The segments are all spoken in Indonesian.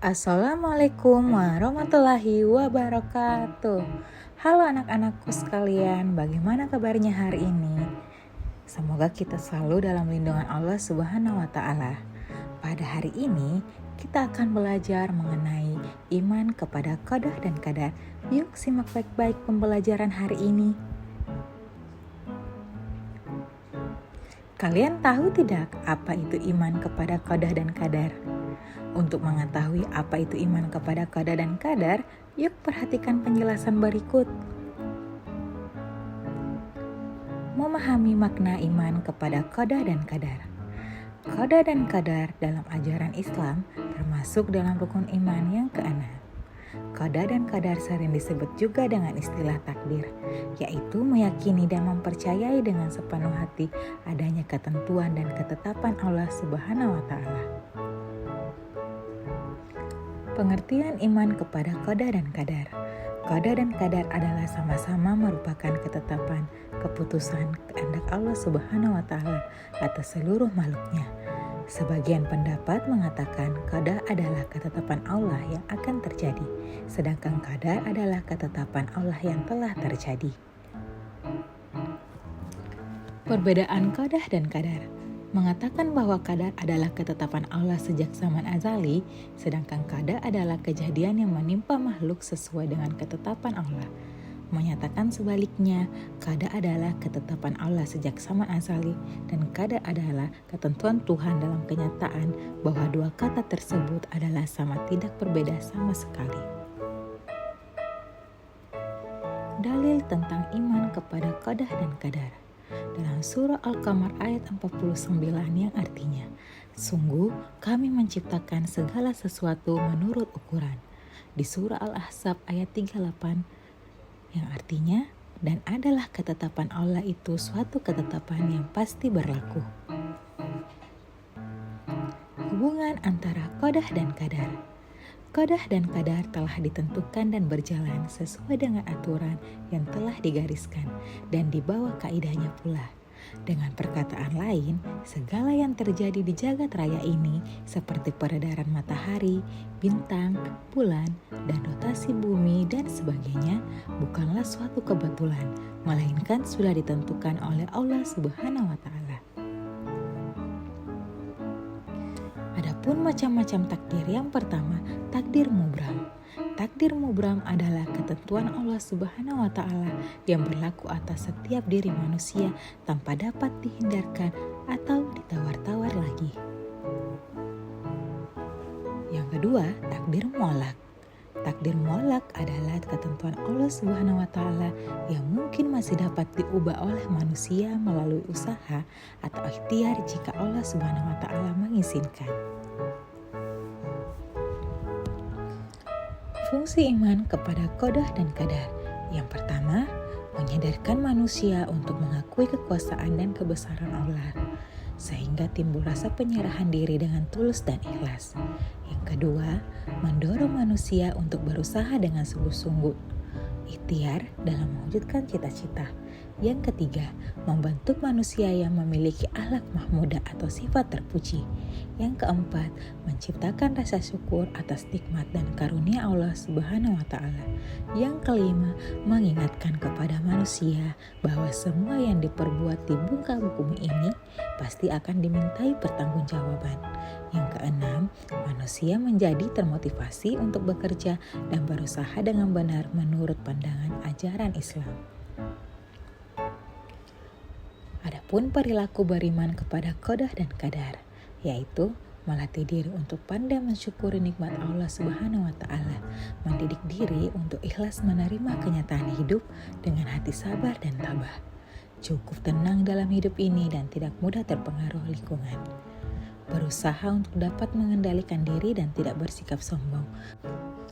Assalamualaikum warahmatullahi wabarakatuh. Halo anak-anakku sekalian, bagaimana kabarnya hari ini? Semoga kita selalu dalam lindungan Allah Subhanahu wa Ta'ala. Pada hari ini, kita akan belajar mengenai iman kepada qada dan qadar. Yuk simak baik-baik pembelajaran hari ini. Kalian tahu tidak apa itu iman kepada qada dan qadar? Untuk mengetahui apa itu iman kepada qada dan qadar, yuk perhatikan penjelasan berikut. Memahami makna iman kepada qada dan qadar. Qada dan qadar dalam ajaran Islam termasuk dalam rukun iman yang keenam. Qada dan qadar sering disebut juga dengan istilah takdir, yaitu meyakini dan mempercayai dengan sepenuh hati adanya ketentuan dan ketetapan Allah Subhanahu wa Ta'ala. Pengertian iman kepada qada dan qadar. Qada dan qadar adalah sama-sama merupakan ketetapan, keputusan kehendak Allah Subhanahu wa Ta'ala atas seluruh makhluknya. Sebagian pendapat mengatakan qada adalah ketetapan Allah yang akan terjadi, sedangkan qadar adalah ketetapan Allah yang telah terjadi. Perbedaan qada dan qadar mengatakan bahwa qadar adalah ketetapan Allah sejak zaman azali, sedangkan qada adalah kejadian yang menimpa makhluk sesuai dengan ketetapan Allah. Menyatakan sebaliknya, qada adalah ketetapan Allah sejak zaman azali dan qadar adalah ketentuan Tuhan dalam kenyataan bahwa dua kata tersebut adalah sama tidak berbeda sama sekali. Dalil tentang iman kepada qada dan qadar. Dalam surah Al-Qamar ayat 49 yang artinya, sungguh kami menciptakan segala sesuatu menurut ukuran. Di surah Al-Ahzab ayat 38 yang artinya, dan adalah ketetapan Allah itu suatu ketetapan yang pasti berlaku. Hubungan antara qada dan qadar. Qada dan qadar telah ditentukan dan berjalan sesuai dengan aturan yang telah digariskan dan di bawah kaidahnya pula. Dengan perkataan lain, segala yang terjadi di jagat raya ini seperti peredaran matahari, bintang, bulan, dan rotasi bumi dan sebagainya bukanlah suatu kebetulan, melainkan sudah ditentukan oleh Allah Subhanahu wa Ta'ala. Adapun macam-macam takdir, yang pertama, takdir mubram. Takdir mubram adalah ketentuan Allah Subhanahu wa Ta'ala yang berlaku atas setiap diri manusia tanpa dapat dihindarkan atau ditawar-tawar lagi. Yang kedua, takdir mu'allaq. Takdir mu'allaq adalah ketentuan Allah Subhanahu wa Ta'ala yang mungkin masih dapat diubah oleh manusia melalui usaha atau ikhtiar jika Allah Subhanahu wa Ta'ala mengizinkan. Fungsi iman kepada qada dan qadar. Yang pertama, menyadarkan manusia untuk mengakui kekuasaan dan kebesaran Allah, sehingga timbul rasa penyerahan diri dengan tulus dan ikhlas. Yang kedua, mendorong manusia untuk berusaha dengan sungguh-sungguh, ikhtiar dalam mewujudkan cita-cita. Yang ketiga, membentuk manusia yang memiliki akhlak mahmudah atau sifat terpuji. Yang keempat, menciptakan rasa syukur atas nikmat dan karunia Allah Subhanahu wa Ta'ala. Yang kelima, mengingatkan kepada manusia bahwa semua yang diperbuat di muka bumi ini pasti akan dimintai pertanggungjawaban. Yang keenam, manusia menjadi termotivasi untuk bekerja dan berusaha dengan benar menurut pandangan ajaran Islam. Adapun perilaku beriman kepada qada dan qadar, yaitu melatih diri untuk pandai mensyukuri nikmat Allah Subhanahu wa Ta'ala, mendidik diri untuk ikhlas menerima kenyataan hidup dengan hati sabar dan tabah, cukup tenang dalam hidup ini dan tidak mudah terpengaruh lingkungan, berusaha untuk dapat mengendalikan diri dan tidak bersikap sombong,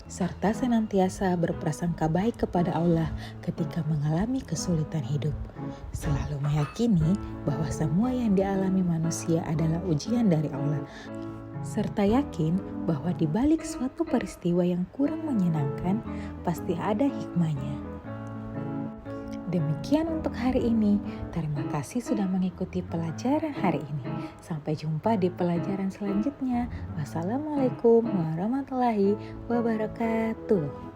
serta senantiasa berprasangka baik kepada Allah ketika mengalami kesulitan hidup. Selalu meyakini bahwa semua yang dialami manusia adalah ujian dari Allah, serta yakin bahwa di balik suatu peristiwa yang kurang menyenangkan pasti ada hikmahnya. Demikian untuk hari ini. Terima kasih sudah mengikuti pelajaran hari ini. Sampai jumpa di pelajaran selanjutnya. Wassalamualaikum warahmatullahi wabarakatuh.